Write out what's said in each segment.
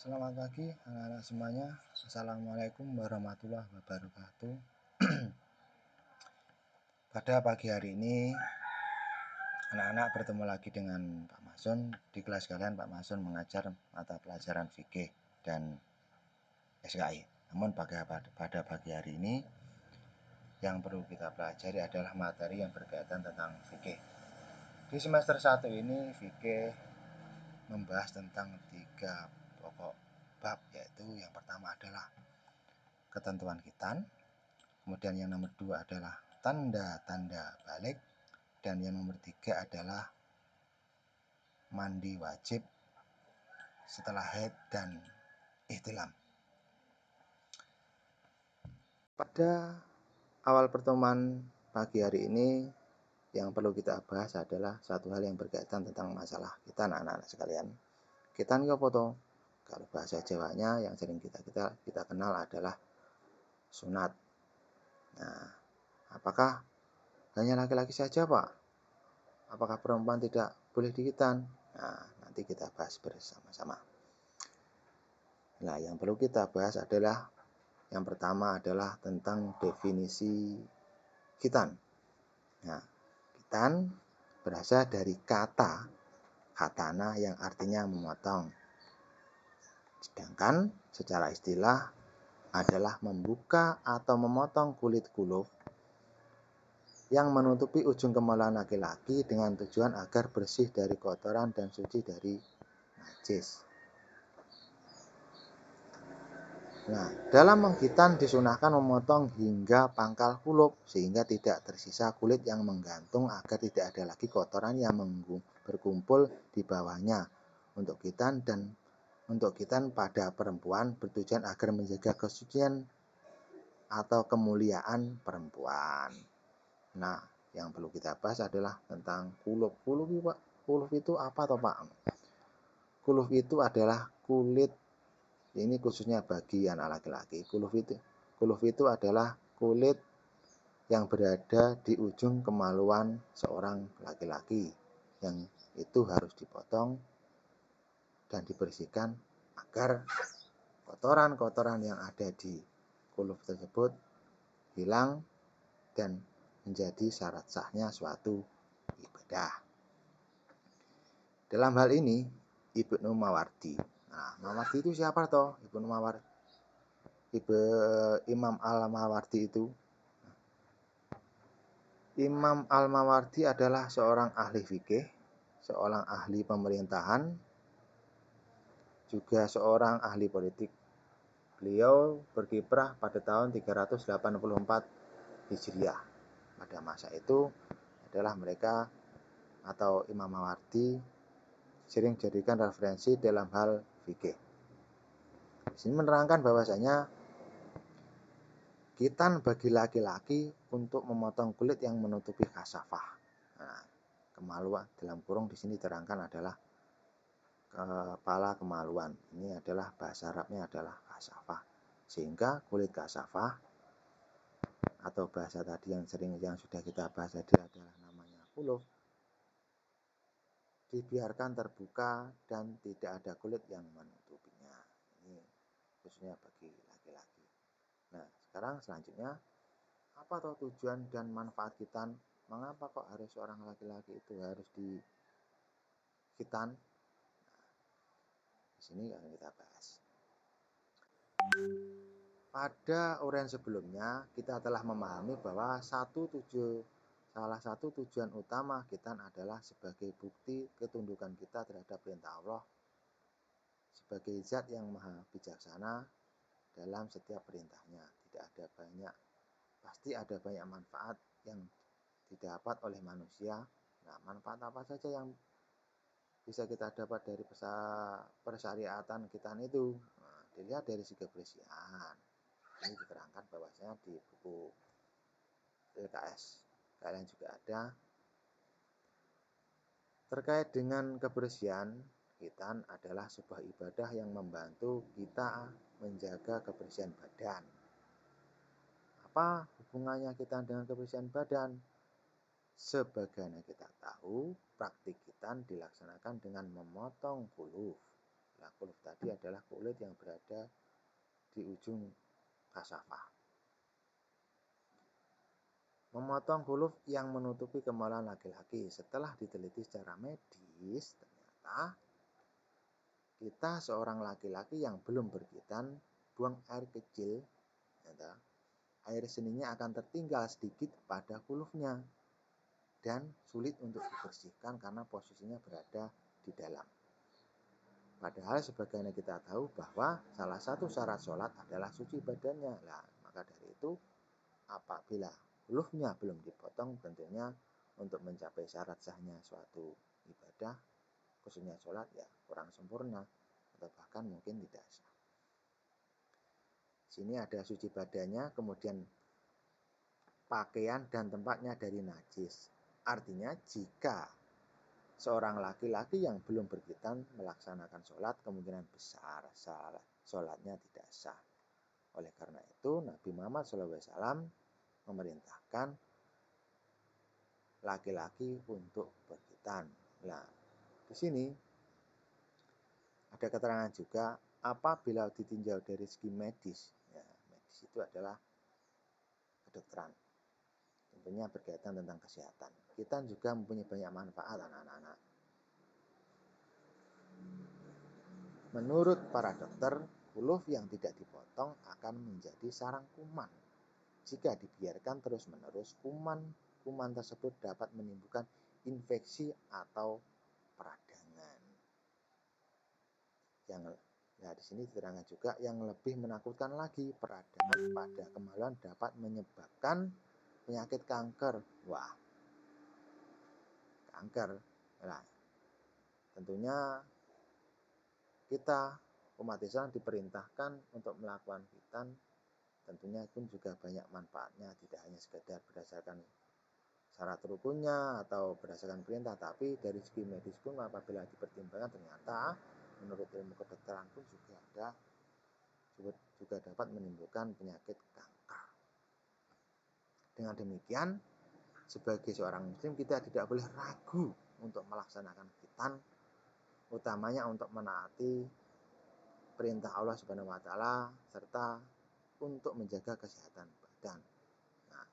Selamat pagi anak-anak semuanya. Assalamualaikum warahmatullahi wabarakatuh. Pada pagi hari ini anak-anak bertemu lagi dengan Pak Masun. Di kelas kalian Pak Masun mengajar mata pelajaran fikih dan SKI. Namun pada pagi hari ini yang perlu kita pelajari adalah materi yang berkaitan tentang fikih. Di semester 1 ini fikih membahas tentang 3 pokok bab, yaitu yang pertama adalah ketentuan khitan, kemudian yang nomor 2 adalah tanda-tanda balik, dan yang nomor 3 adalah mandi wajib setelah haid dan ihtilam. Pada awal pertemuan pagi hari ini yang perlu kita bahas adalah satu hal yang berkaitan tentang masalah khitan, anak-anak sekalian. Khitan apa toh? Kalau bahasa Jawanya yang sering kita kenal adalah sunat. Nah, apakah hanya laki-laki saja, Pak? Apakah perempuan tidak boleh dikhitan? Nah, nanti kita bahas bersama-sama. Nah, yang perlu kita bahas adalah yang pertama adalah tentang definisi khitan. Nah, khitan berasal dari kata khatana yang artinya memotong. Sedangkan secara istilah adalah membuka atau memotong kulit kuluf yang menutupi ujung kemaluan laki-laki dengan tujuan agar bersih dari kotoran dan suci dari najis. Nah, dalam mengkhitan disunahkan memotong hingga pangkal kuluf sehingga tidak tersisa kulit yang menggantung agar tidak ada lagi kotoran yang berkumpul di bawahnya. Untuk khitan pada perempuan bertujuan agar menjaga kesucian atau kemuliaan perempuan. Nah, yang perlu kita bahas adalah tentang kuluf. Kuluf itu apa toh, Pak? Kuluf itu adalah kulit, ini khususnya bagi anak laki-laki. Kuluf itu adalah kulit yang berada di ujung kemaluan seorang laki-laki, yang itu harus dipotong dan dibersihkan agar kotoran-kotoran yang ada di kuluf tersebut hilang dan menjadi syarat sahnya suatu ibadah. Dalam hal ini Ibnu Mawardi. Nah, Mawardi itu siapa toh? Imam Al-Mawardi itu. Imam Al-Mawardi adalah seorang ahli fikih, seorang ahli pemerintahan, juga seorang ahli politik. Beliau berkiprah pada tahun 384 Hijriah. Pada masa itu adalah mereka atau Imam Mawardi sering dijadikan referensi dalam hal fikih. Di sini menerangkan bahwasanya khitan bagi laki-laki untuk memotong kulit yang menutupi kasafah. Nah, kemaluan dalam kurung di sini terangkan adalah kepala kemaluan. Ini adalah bahasa Arabnya adalah kasafah. Sehingga kulit kasafah atau bahasa tadi yang sudah kita bahas tadi adalah namanya kuluf, dibiarkan terbuka dan tidak ada kulit yang menutupinya. Ini khususnya bagi laki-laki. Nah, sekarang selanjutnya, apa toh tujuan dan manfaat khitan? Mengapa kok harus seorang laki-laki itu harus dikhitan? Di sini akan kita bahas. Pada uraian sebelumnya, kita telah memahami bahwa salah satu tujuan utama khitan adalah sebagai bukti ketundukan kita terhadap perintah Allah sebagai zat yang maha bijaksana dalam setiap perintahnya. Pasti ada banyak manfaat yang didapat oleh manusia. Nah, manfaat apa saja yang bisa kita dapat dari persyariatan khitan itu? Nah, dilihat dari segi kebersihan. Ini diterangkan bahwasanya di buku LKS kalian juga ada terkait dengan kebersihan. Khitan adalah sebuah ibadah yang membantu kita menjaga kebersihan badan. Apa hubungannya khitan dengan kebersihan badan? Sebagaimana kita tahu, praktik khitan dilaksanakan dengan memotong kuluf. Khuluf tadi adalah kulit yang berada di ujung kasafah. Memotong khuluf yang menutupi kemaluan laki-laki. Setelah diteliti secara medis, ternyata kita seorang laki-laki yang belum berkhitan, buang air kecil, air seninya akan tertinggal sedikit pada khulufnya dan sulit untuk dibersihkan karena posisinya berada di dalam. Padahal sebagaimana kita tahu bahwa salah satu syarat sholat adalah suci badannya. Nah, maka dari itu apabila khulufnya belum dipotong, tentunya untuk mencapai syarat sahnya suatu ibadah, khususnya sholat, ya kurang sempurna atau bahkan mungkin tidak sah. Sini ada suci badannya, kemudian pakaian dan tempatnya dari najis. Artinya jika seorang laki-laki yang belum berkhitan melaksanakan sholat, kemungkinan besar sholatnya tidak sah. Oleh karena itu Nabi Muhammad SAW memerintahkan laki-laki untuk berkhitan. Nah, di sini ada keterangan juga apabila ditinjau dari segi medis, ya, medis itu adalah kedokteran, tentunya berkaitan tentang kesehatan. Khitan juga mempunyai banyak manfaat, anak-anak. Menurut para dokter, khuluf yang tidak dipotong akan menjadi sarang kuman. Jika dibiarkan terus-menerus, kuman tersebut dapat menimbulkan infeksi atau peradangan. Nah, di sini diterangkan juga yang lebih menakutkan lagi, peradangan pada kemaluan dapat menyebabkan penyakit kanker. Wah, kanker. Nah, tentunya kita umat Islam diperintahkan untuk melakukan khitan, tentunya pun juga banyak manfaatnya, tidak hanya sekedar berdasarkan syarat rukunnya atau berdasarkan perintah, tapi dari segi medis pun apabila dipertimbangkan ternyata menurut ilmu kedokteran pun juga dapat menimbulkan penyakit kanker. Dengan demikian, sebagai seorang muslim kita tidak boleh ragu untuk melaksanakan khitan, utamanya untuk menaati perintah Allah Subhanahu wa taala serta untuk menjaga kesehatan badan. Nah,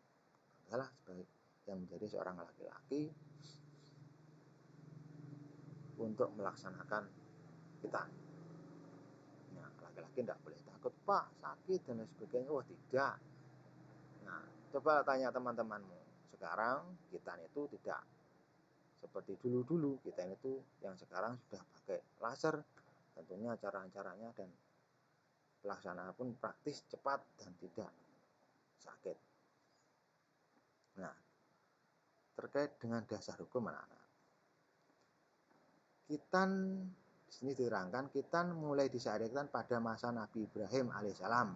adalah sebagai yang menjadi seorang laki-laki untuk melaksanakan khitan. Nah, laki-laki tidak boleh takut, Pak, sakit dan lain sebagainya. Wah, tidak. Nah, coba tanya teman-temanmu. Sekarang khitan itu tidak seperti dulu-dulu. Khitan itu yang sekarang sudah pakai laser. Tentunya cara-caranya dan pelaksanaan pun praktis, cepat, dan tidak sakit. Nah, terkait dengan dasar hukum anak-anak, khitan di sini diterangkan khitan mulai disyariatkan pada masa Nabi Ibrahim alaihissalam.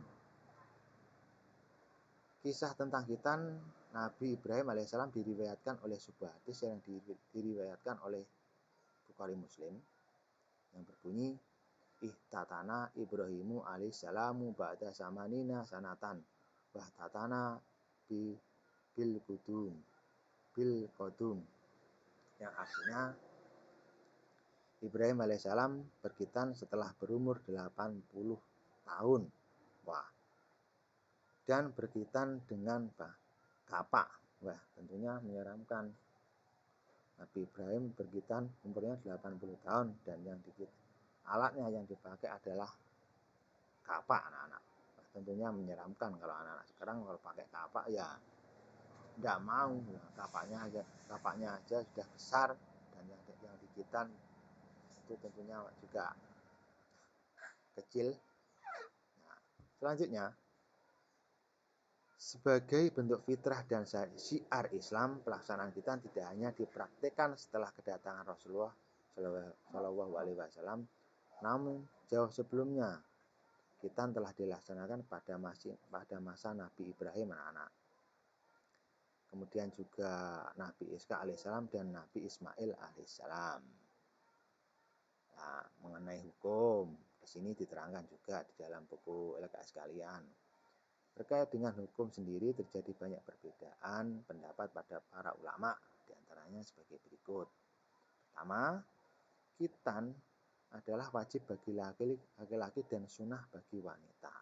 Kisah tentang khitan Nabi Ibrahim alaihissalam diriwayatkan oleh sebuah hadis yang diriwayatkan oleh Bukhari Muslim yang berbunyi, ihtatana Ibrahimu alaihissalamu ba'da samanina sanatan wahtatana bil qudum, yang artinya Ibrahim alaihissalam berkhitan setelah berumur 80 tahun. Wah. Dan berkhitan dengan kapak. Wah, tentunya menyeramkan. Nabi Ibrahim berkhitan umurnya 80 tahun dan alatnya yang dipakai adalah kapak, anak-anak. Nah, tentunya menyeramkan kalau anak-anak sekarang kalau pakai kapak ya tidak mau. Nah, kapaknya aja sudah besar dan yang dikhitan itu tentunya juga kecil. Nah, selanjutnya, sebagai bentuk fitrah dan syiar Islam, pelaksanaan khitan tidak hanya dipraktikkan setelah kedatangan Rasulullah Shallallahu Alaihi Wasallam, namun jauh sebelumnya khitan telah dilaksanakan pada masa Nabi Ibrahim anak-anak. Kemudian juga Nabi Ishak alaihissalam dan Nabi Ismail alaihissalam. Nah, mengenai hukum, di sini diterangkan juga di dalam buku LKS kalian. Terkait dengan hukum sendiri terjadi banyak perbedaan pendapat pada para ulama, diantaranya sebagai berikut. Pertama, khitan adalah wajib bagi laki-laki dan sunnah bagi wanita.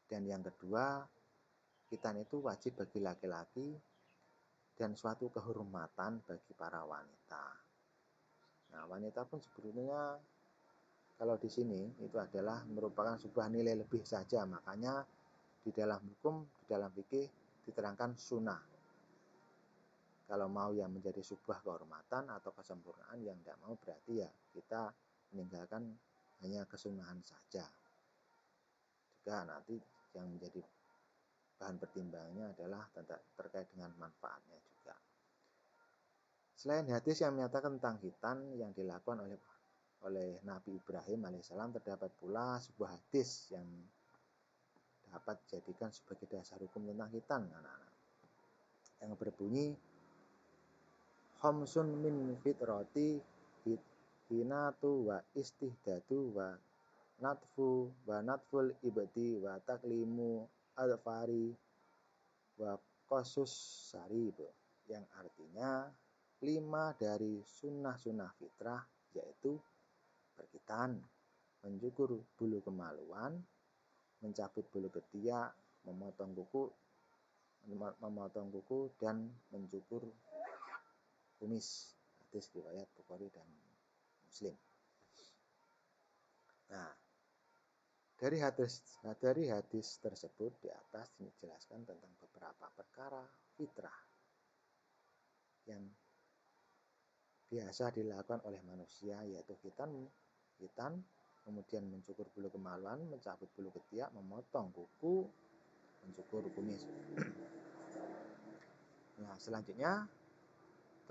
Dan yang kedua, khitan itu wajib bagi laki-laki dan suatu kehormatan bagi para wanita. Nah, wanita pun sebetulnya kalau di sini itu adalah merupakan sebuah nilai lebih saja, makanya di dalam hukum, di dalam fikih diterangkan sunnah. Kalau mau yang menjadi sebuah kehormatan atau kesempurnaan, yang tidak mau berarti ya kita meninggalkan hanya kesunahan saja. Juga nanti yang menjadi bahan pertimbangannya adalah terkait dengan manfaatnya juga. Selain hadis yang menyatakan tentang khitan yang dilakukan oleh Nabi Ibrahim alaihissalam, terdapat pula sebuah hadis yang dapat dijadikan sebagai dasar hukum tentang khitan, anak-anak, yang berbunyi khamsun min fitrati hinatu wa istihdadu wa natful ibdi wa taklimu al-fari wa qasus sarib, yang artinya 5 dari sunnah-sunnah fitrah, yaitu berkhitan, mencukur bulu kemaluan, mencabut bulu ketiak, memotong kuku dan mencukur kumis. Hadis riwayat Bukhari dan Muslim. Nah, dari hadis tersebut di atas dijelaskan tentang beberapa perkara fitrah yang biasa dilakukan oleh manusia, yaitu khitan, kemudian mencukur bulu kemaluan, mencabut bulu ketiak, memotong kuku, mencukur kumis. Nah, selanjutnya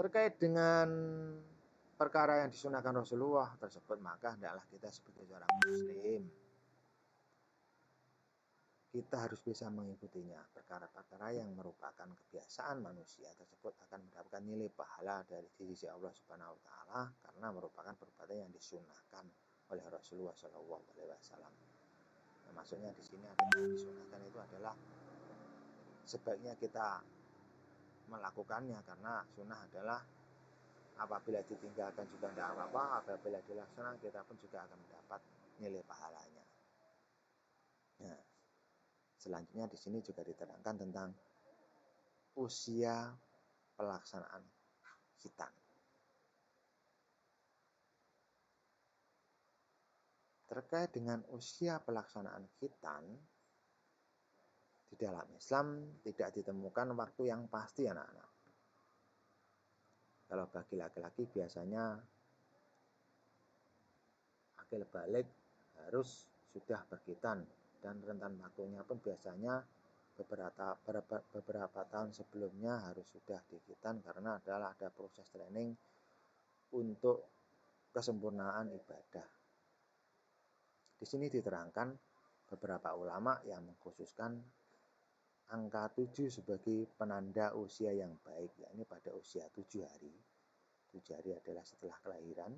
terkait dengan perkara yang disunahkan Rasulullah tersebut, maka hendaklah kita sebagai seorang muslim, kita harus bisa mengikutinya. Perkara-perkara yang merupakan kebiasaan manusia tersebut akan mendapatkan nilai pahala dari sisi Allah Subhanahu wa taala karena merupakan perbuatan yang disunahkan oleh Rasulullah Shallallahu alaihi wasallam. Nah, maksudnya di sini ada yang disunahkan itu adalah sebaiknya kita melakukannya, karena sunnah adalah apabila ditinggalkan juga tidak apa-apa, apabila dilaksanakan kita pun juga akan mendapat nilai pahalanya. Nah, selanjutnya di sini juga diterangkan tentang usia pelaksanaan khitan. Terkait dengan usia pelaksanaan khitan, di dalam Islam tidak ditemukan waktu yang pasti, anak-anak. Kalau bagi laki-laki biasanya akil balik harus sudah berkhitan, dan rentan waktunya pun biasanya beberapa tahun sebelumnya harus sudah dikhitan, karena ada proses training untuk kesempurnaan ibadah. Di sini diterangkan beberapa ulama yang mengkhususkan angka 7 sebagai penanda usia yang baik, yakni pada usia 7 hari. 7 hari adalah setelah kelahiran.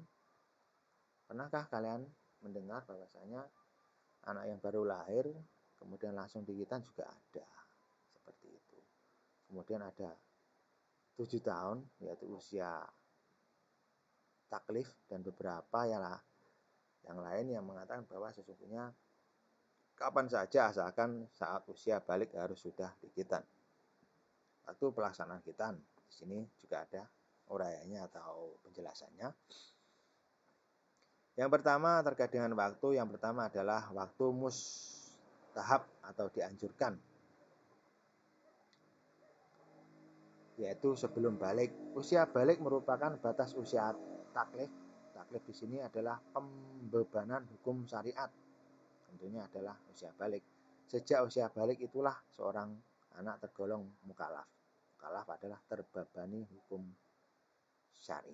Pernahkah kalian mendengar bahwasanya anak yang baru lahir kemudian langsung dikhitan juga ada, seperti itu. Kemudian ada 7 tahun, yaitu usia taklif, dan beberapa yang lain yang mengatakan bahwa sesungguhnya kapan saja asalkan saat usia balik harus sudah dikhitan. Waktu pelaksanaan khitan di sini juga ada urayanya atau penjelasannya. Yang pertama terkait dengan waktu, yang pertama adalah waktu mustahab atau dianjurkan, yaitu sebelum balik. Usia balik merupakan batas usia taklif. Taklif di sini adalah pembebanan hukum syariat. Tentunya adalah usia balik. Sejak usia balik itulah seorang anak tergolong mukallaf. Mukallaf adalah terbebani hukum syar'i.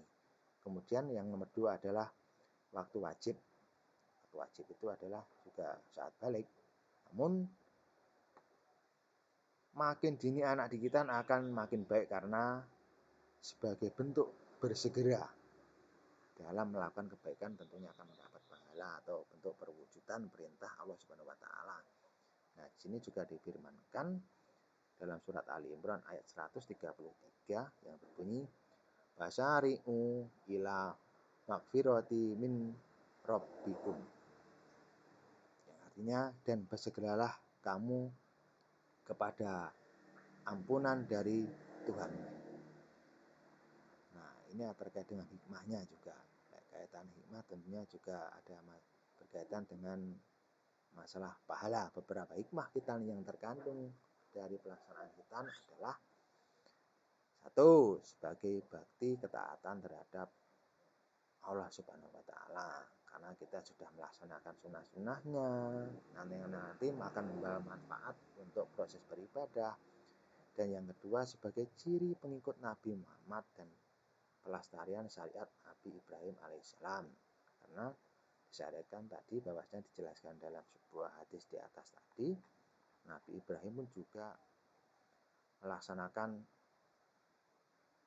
Kemudian yang nomor 2 adalah waktu wajib. Waktu wajib itu adalah juga saat balik. Namun makin dini anak dikhitan akan makin baik, karena sebagai bentuk bersegera dalam melakukan kebaikan tentunya akan mendapat pahala atau bentuk perwujudan perintah Allah Subhanahu wa taala. Nah, di sini juga difirmankan dalam surat Ali Imran ayat 133 yang berbunyi, "Basari'u ila magfirati min rabbikum. Yang artinya, dan bersegeralah kamu kepada ampunan dari Tuhan. Nah, ini terkait dengan hikmahnya juga. Kaitan hikmah tentunya juga ada berkaitan dengan masalah pahala. Beberapa hikmah khitan yang terkandung dari pelaksanaan khitan adalah: satu, sebagai bakti ketaatan terhadap Allah Subhanahu wa Ta'ala, karena kita sudah melaksanakan sunnah-sunnahnya, nanti akan membawa manfaat untuk proses beribadah. Dan yang kedua, sebagai ciri pengikut Nabi Muhammad dan pelestarian syariat Nabi Ibrahim alaihissalam, karena disyariatkan tadi bahwasanya dijelaskan dalam sebuah hadis di atas tadi, Nabi Ibrahim pun juga melaksanakan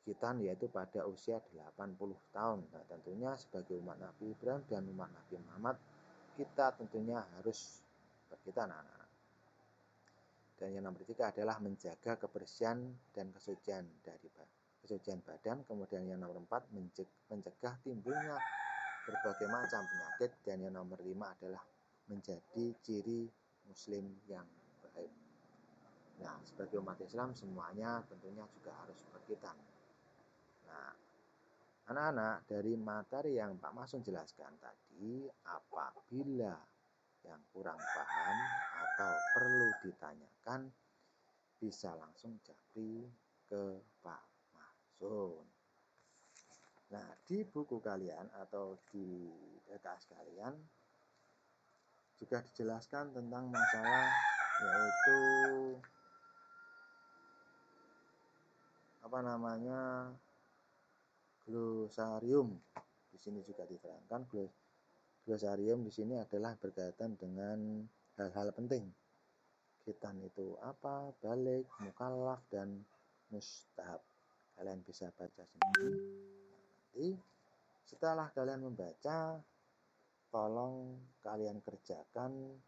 khitan yaitu pada usia 80 tahun. Nah, tentunya sebagai umat Nabi Ibrahim dan umat Nabi Muhammad, kita tentunya harus berkhitan, anak-anak. Dan yang nomor 3 adalah menjaga kebersihan dan kesucian dari kesucian badan. Kemudian yang nomor 4, mencegah timbulnya berbagai macam penyakit. Dan yang nomor 5 adalah menjadi ciri muslim yang baik. Nah, sebagai umat Islam semuanya tentunya juga harus berkhitan. Nah, anak-anak, dari materi yang Pak Masun jelaskan tadi, apabila yang kurang paham atau perlu ditanyakan, bisa langsung japri ke Pak Masun. Nah, di buku kalian atau di LKS kalian juga dijelaskan tentang masalah yaitu glosarium. Di sini juga diterangkan glosarium di sini adalah berkaitan dengan hal-hal penting. Khitan itu apa, balik, mukallaf, dan mustahab. Kalian bisa baca sendiri. Nanti setelah kalian membaca, tolong kalian kerjakan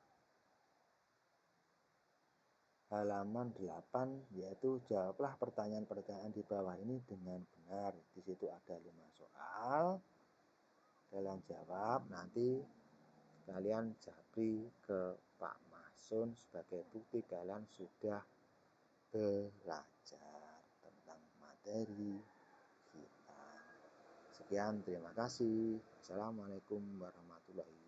halaman 8, yaitu jawablah pertanyaan-pertanyaan di bawah ini dengan benar. Di situ ada 5 soal. Kalian jawab, nanti kalian japri ke Pak Masun sebagai bukti kalian sudah belajar tentang materi kita. Sekian, terima kasih. Assalamualaikum warahmatullahi wabarakatuh.